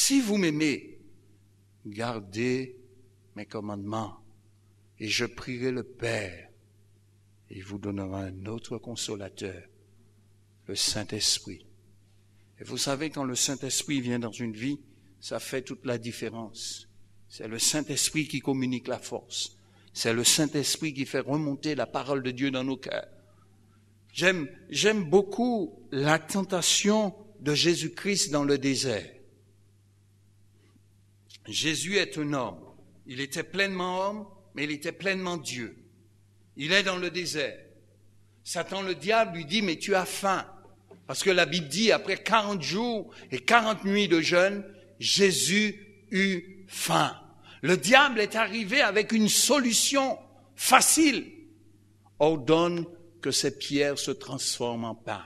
Si vous m'aimez, gardez mes commandements, et je prierai le Père, et il vous donnera un autre consolateur, le Saint-Esprit. Et vous savez, quand le Saint-Esprit vient dans une vie, ça fait toute la différence. C'est le Saint-Esprit qui communique la force. C'est le Saint-Esprit qui fait remonter la parole de Dieu dans nos cœurs. J'aime beaucoup la tentation de Jésus-Christ dans le désert. Jésus est un homme. Il était pleinement homme, mais il était pleinement Dieu. Il est dans le désert. Satan, le diable, lui dit, mais tu as faim. Parce que la Bible dit, après 40 jours et 40 nuits de jeûne, Jésus eut faim. Le diable est arrivé avec une solution facile. Ordonne que ces pierres se transforment en pain.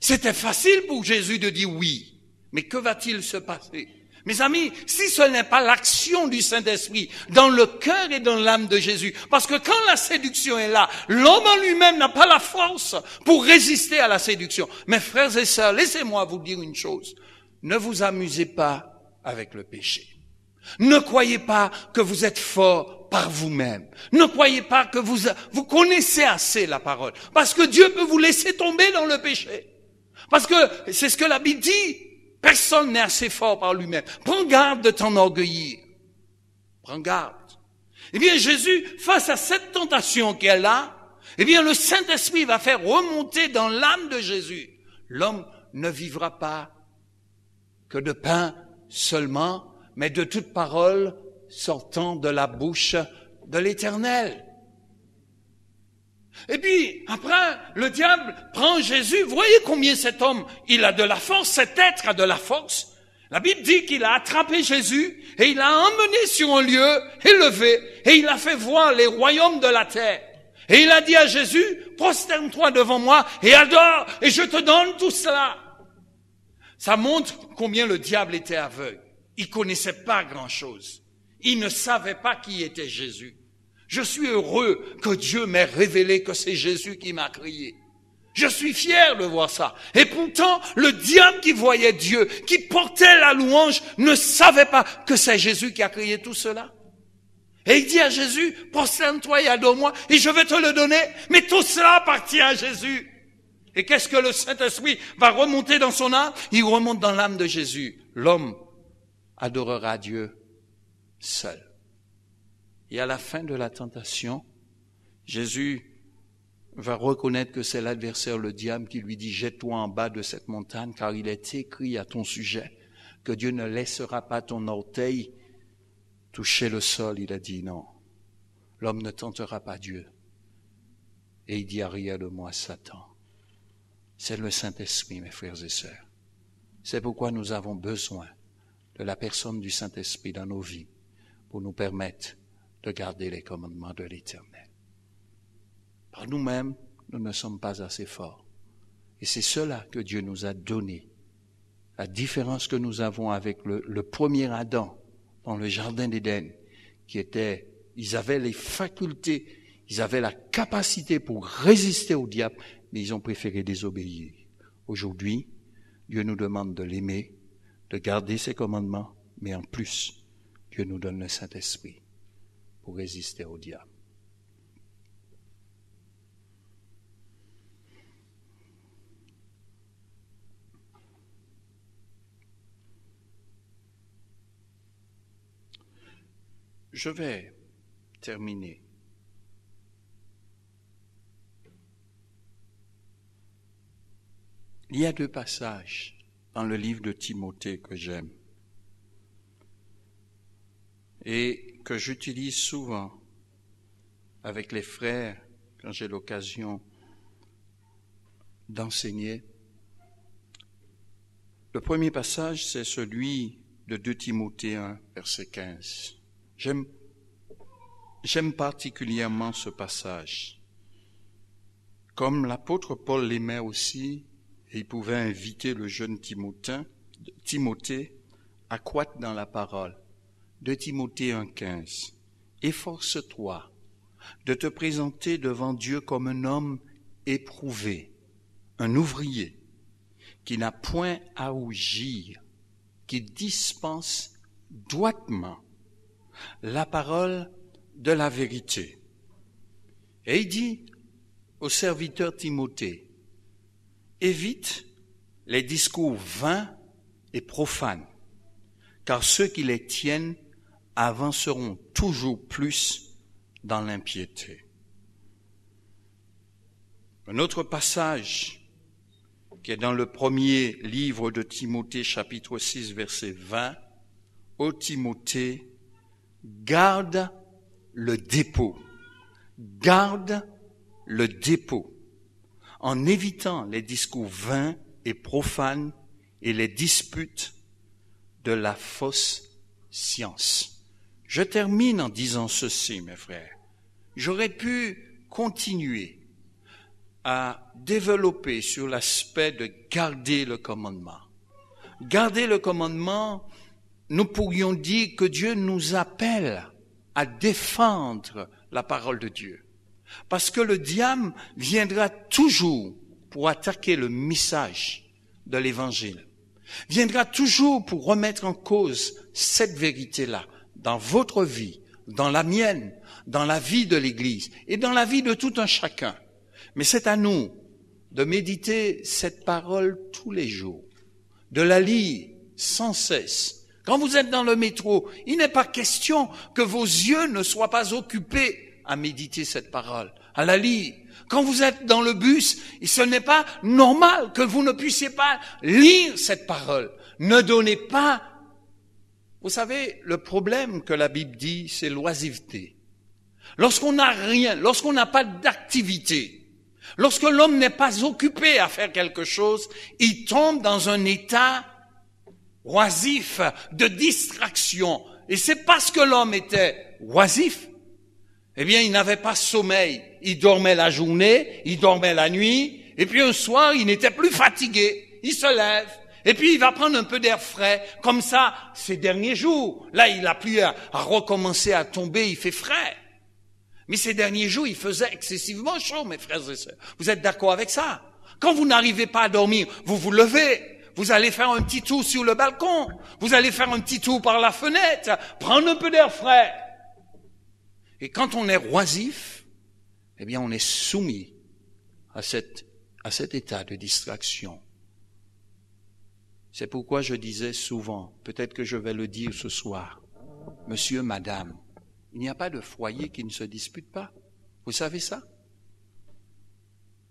C'était facile pour Jésus de dire oui. Mais que va-t-il se passer? Mes amis, si ce n'est pas l'action du Saint-Esprit dans le cœur et dans l'âme de Jésus, parce que quand la séduction est là, l'homme en lui-même n'a pas la force pour résister à la séduction. Mes frères et sœurs, laissez-moi vous dire une chose. Ne vous amusez pas avec le péché. Ne croyez pas que vous êtes fort par vous-même. Ne croyez pas que vous connaissez assez la parole. Parce que Dieu peut vous laisser tomber dans le péché. Parce que c'est ce que la Bible dit. Personne n'est assez fort par lui-même. Prends garde de t'enorgueillir. Prends garde. Eh bien, Jésus, face à cette tentation qui est là, eh bien, le Saint-Esprit va faire remonter dans l'âme de Jésus. L'homme ne vivra pas que de pain seulement, mais de toute parole sortant de la bouche de l'Éternel. Et puis, après, le diable prend Jésus. Vous voyez combien cet homme, il a de la force, cet être a de la force. La Bible dit qu'il a attrapé Jésus et il l'a emmené sur un lieu élevé et il a fait voir les royaumes de la terre. Et il a dit à Jésus, prosterne-toi devant moi et adore et je te donne tout cela. Ça montre combien le diable était aveugle. Il connaissait pas grand-chose. Il ne savait pas qui était Jésus. Je suis heureux que Dieu m'ait révélé que c'est Jésus qui m'a créé. Je suis fier de voir ça. Et pourtant, le diable qui voyait Dieu, qui portait la louange, ne savait pas que c'est Jésus qui a créé tout cela. Et il dit à Jésus, prosterne-toi et adore-moi, et je vais te le donner. Mais tout cela appartient à Jésus. Et qu'est-ce que le Saint-Esprit va remonter dans son âme? Il remonte dans l'âme de Jésus. L'homme adorera Dieu seul. Et à la fin de la tentation, Jésus va reconnaître que c'est l'adversaire, le diable, qui lui dit « Jette-toi en bas de cette montagne, car il est écrit à ton sujet que Dieu ne laissera pas ton orteil toucher le sol. » Il a dit « Non, l'homme ne tentera pas Dieu. » Et il dit « Arrière de moi, Satan. » C'est le Saint-Esprit, mes frères et sœurs. C'est pourquoi nous avons besoin de la personne du Saint-Esprit dans nos vies pour nous permettre de garder les commandements de l'Éternel. Par nous-mêmes, nous ne sommes pas assez forts. Et c'est cela que Dieu nous a donné. La différence que nous avons avec le premier Adam dans le jardin d'Éden, qui était, ils avaient les facultés, ils avaient la capacité pour résister au diable, mais ils ont préféré désobéir. Aujourd'hui, Dieu nous demande de l'aimer, de garder ses commandements, mais en plus, Dieu nous donne le Saint-Esprit pour résister au diable. Je vais terminer. Il y a 2 passages dans le livre de Timothée que j'aime et que j'utilise souvent avec les frères quand j'ai l'occasion d'enseigner. Le premier passage, c'est celui de 2 Timothée 1, verset 15. J'aime particulièrement ce passage. Comme l'apôtre Paul l'aimait aussi, et il pouvait inviter le jeune Timothée à croître dans la parole. 2 Timothée 1, 15. Efforce-toi de te présenter devant Dieu comme un homme éprouvé, un ouvrier, qui n'a point à rougir, qui dispense droitement la parole de la vérité. Et il dit au serviteur Timothée, évite les discours vains et profanes, car ceux qui les tiennent avanceront toujours plus dans l'impiété. Un autre passage qui est dans le premier livre de Timothée, chapitre 6, verset 20, ô Timothée, garde le dépôt, en évitant les discours vains et profanes et les disputes de la fausse science. Je termine en disant ceci, mes frères. J'aurais pu continuer à développer sur l'aspect de garder le commandement. Garder le commandement, nous pourrions dire que Dieu nous appelle à défendre la parole de Dieu. Parce que le diable viendra toujours pour attaquer le message de l'Évangile. Viendra toujours pour remettre en cause cette vérité-là dans votre vie, dans la mienne, dans la vie de l'Église et dans la vie de tout un chacun. Mais c'est à nous de méditer cette parole tous les jours, de la lire sans cesse. Quand vous êtes dans le métro, il n'est pas question que vos yeux ne soient pas occupés à méditer cette parole, à la lire. Quand vous êtes dans le bus, ce n'est pas normal que vous ne puissiez pas lire cette parole. Ne donnez pas. Vous savez, le problème que la Bible dit, c'est l'oisiveté. Lorsqu'on n'a rien, lorsqu'on n'a pas d'activité, lorsque l'homme n'est pas occupé à faire quelque chose, il tombe dans un état oisif, de distraction. Et c'est parce que l'homme était oisif, eh bien, il n'avait pas sommeil. Il dormait la journée, il dormait la nuit, et puis un soir, il n'était plus fatigué. Il se lève, et puis il va prendre un peu d'air frais. Comme ça, ces derniers jours, là, il n'a plus à recommencer à tomber, il fait frais. Mais ces derniers jours, il faisait excessivement chaud, mes frères et sœurs. Vous êtes d'accord avec ça? Quand vous n'arrivez pas à dormir, vous vous levez. Vous allez faire un petit tour sur le balcon. Vous allez faire un petit tour par la fenêtre. Prendre un peu d'air frais. Et quand on est oisif, eh bien, on est soumis à cet état de distraction. C'est pourquoi je disais souvent, peut-être que je vais le dire ce soir, monsieur, madame, il n'y a pas de foyer qui ne se dispute pas. Vous savez ça?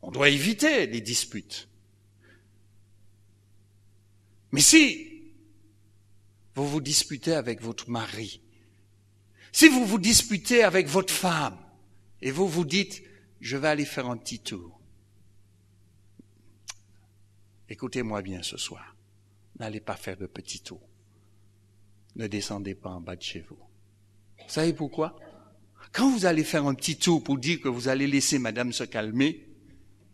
On doit éviter les disputes. Mais si vous vous disputez avec votre mari, si vous vous disputez avec votre femme, et vous vous dites, je vais aller faire un petit tour. Écoutez-moi bien ce soir. N'allez pas faire de petits tours. Ne descendez pas en bas de chez vous. Vous savez pourquoi? Quand vous allez faire un petit tour pour dire que vous allez laisser madame se calmer,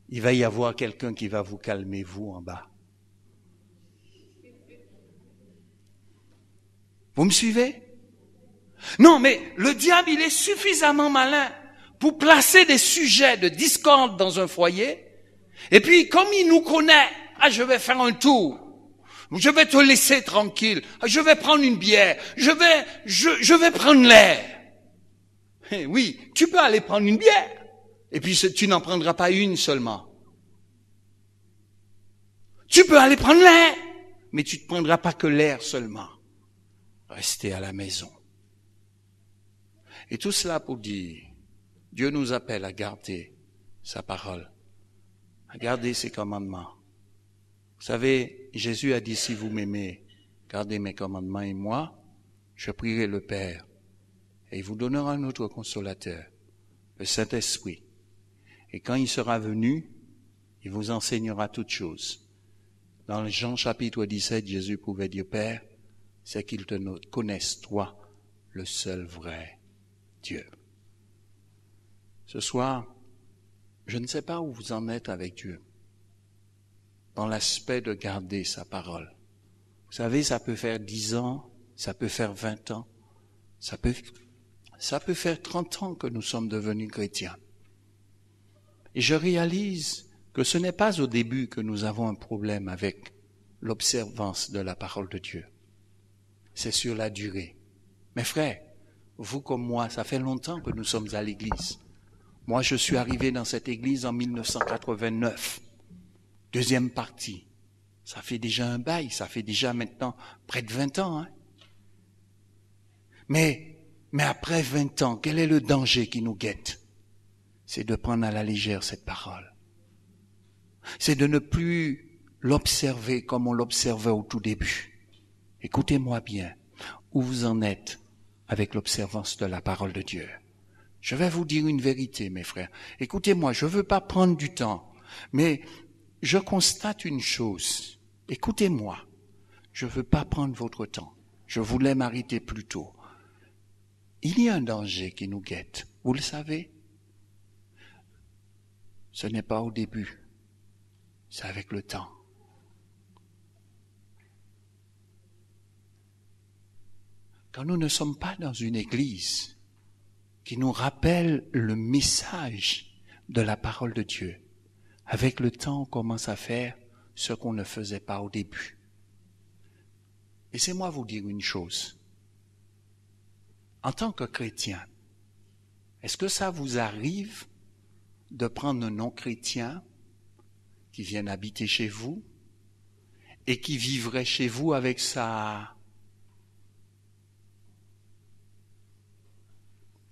il va y avoir quelqu'un qui va vous calmer, vous, en bas. Vous me suivez? Non, mais le diable, il est suffisamment malin pour placer des sujets de discorde dans un foyer. Et puis, comme il nous connaît, je vais faire un tour. Je vais te laisser tranquille. Je vais prendre une bière. Je vais prendre l'air. Oui, tu peux aller prendre une bière. Et puis, tu n'en prendras pas une seulement. Tu peux aller prendre l'air. Mais tu ne prendras pas que l'air seulement. Restez à la maison. Et tout cela pour dire, Dieu nous appelle à garder sa parole, à garder ses commandements. Vous savez, Jésus a dit, si vous m'aimez, gardez mes commandements et moi, je prierai le Père et il vous donnera un autre consolateur, le Saint-Esprit. Et quand il sera venu, il vous enseignera toutes choses. Dans le Jean chapitre 17, Jésus pouvait dire, Père, c'est qu'ils te connaissent, toi, le seul vrai Dieu. Ce soir, je ne sais pas où vous en êtes avec Dieu, dans l'aspect de garder sa parole. Vous savez, ça peut faire 10 ans, ça peut faire 20 ans, ça peut faire 30 ans que nous sommes devenus chrétiens. Et je réalise que ce n'est pas au début que nous avons un problème avec l'observance de la parole de Dieu. c'est sur la durée. Mes frères, vous comme moi, ça fait longtemps que nous sommes à l'église. Moi, je suis arrivé dans cette église en 1989. Deuxième partie. Ça fait déjà un bail, ça fait déjà maintenant près de 20 ans. Hein? Mais après 20 ans, quel est le danger qui nous guette? C'est de prendre à la légère cette parole. C'est de ne plus l'observer comme on l'observait au tout début. Écoutez-moi bien, où vous en êtes avec l'observance de la parole de Dieu? Je vais vous dire une vérité, mes frères. Écoutez-moi, je ne veux pas prendre du temps, mais je constate une chose. Écoutez-moi, je ne veux pas prendre votre temps. Je voulais m'arrêter plus tôt. Il y a un danger qui nous guette, vous le savez? Ce n'est pas au début, c'est avec le temps. Quand nous ne sommes pas dans une église qui nous rappelle le message de la parole de Dieu, avec le temps, on commence à faire ce qu'on ne faisait pas au début. Laissez-moi vous dire une chose. En tant que chrétien, est-ce que ça vous arrive de prendre un non-chrétien qui vient habiter chez vous et qui vivrait chez vous avec sa...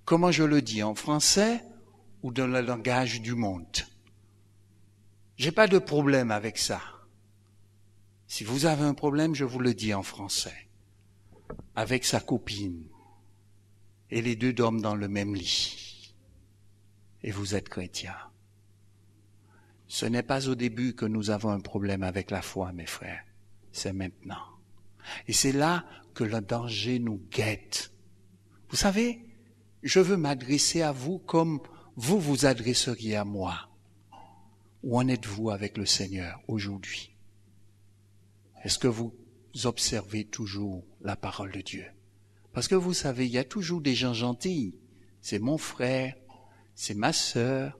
Comment je le dis, en français ou dans le langage du monde? J'ai pas de problème avec ça. Si vous avez un problème, je vous le dis en français. Avec sa copine. Et les deux dorment dans le même lit. Et vous êtes chrétien. Ce n'est pas au début que nous avons un problème avec la foi, mes frères. C'est maintenant. Et c'est là que le danger nous guette. Vous savez, je veux m'adresser à vous comme vous vous adresseriez à moi. Où en êtes-vous avec le Seigneur aujourd'hui? Est-ce que vous observez toujours la parole de Dieu? Parce que vous savez, il y a toujours des gens gentils. C'est mon frère, c'est ma sœur.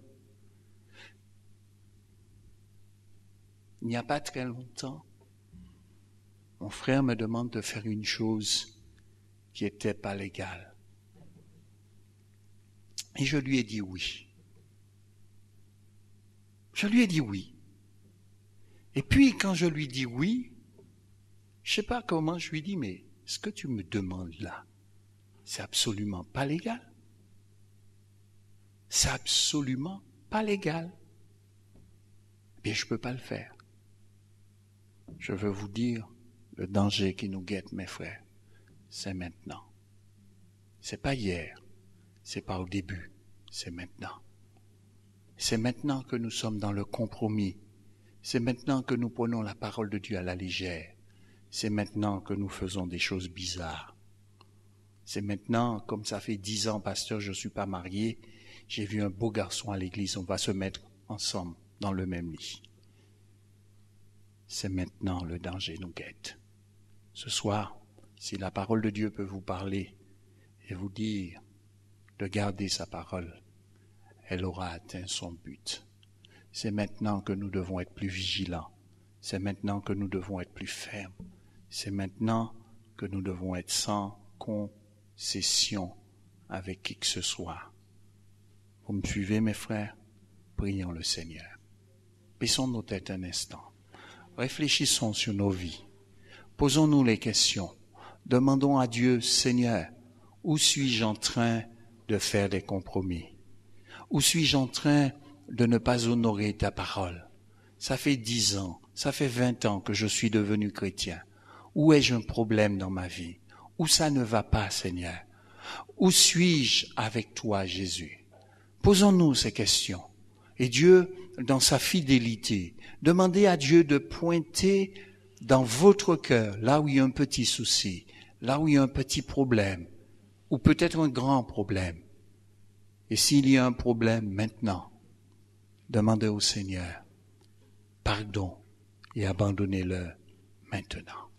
Il n'y a pas très longtemps, mon frère me demande de faire une chose qui n'était pas légale. Et je lui ai dit oui. Je lui ai dit oui. Et puis, quand je lui dis oui, je ne sais pas comment je lui dis, mais ce que tu me demandes là, c'est absolument pas légal. C'est absolument pas légal. Bien, je ne peux pas le faire. Je veux vous dire, le danger qui nous guette, mes frères, c'est maintenant. C'est pas hier, c'est pas au début, c'est maintenant. C'est maintenant que nous sommes dans le compromis. C'est maintenant que nous prenons la parole de Dieu à la légère. C'est maintenant que nous faisons des choses bizarres. C'est maintenant, comme ça fait 10 ans, pasteur, je ne suis pas marié, j'ai vu un beau garçon à l'église, on va se mettre ensemble dans le même lit. C'est maintenant le danger nous guette. Ce soir, si la parole de Dieu peut vous parler et vous dire de garder sa parole, elle aura atteint son but. C'est maintenant que nous devons être plus vigilants. C'est maintenant que nous devons être plus fermes. C'est maintenant que nous devons être sans concession avec qui que ce soit. Vous me suivez, mes frères? Prions le Seigneur. Baissons nos têtes un instant. Réfléchissons sur nos vies. Posons-nous les questions. Demandons à Dieu, Seigneur, où suis-je en train de faire des compromis? Où suis-je en train de ne pas honorer ta parole? Ça fait 10 ans, ça fait 20 ans que je suis devenu chrétien. Où ai-je un problème dans ma vie? Où ça ne va pas, Seigneur? Où suis-je avec toi, Jésus? Posons-nous ces questions. Et Dieu, dans sa fidélité, demandez à Dieu de pointer dans votre cœur, là où il y a un petit souci, là où il y a un petit problème, ou peut-être un grand problème. Et s'il y a un problème maintenant, demandez au Seigneur pardon et abandonnez-le maintenant.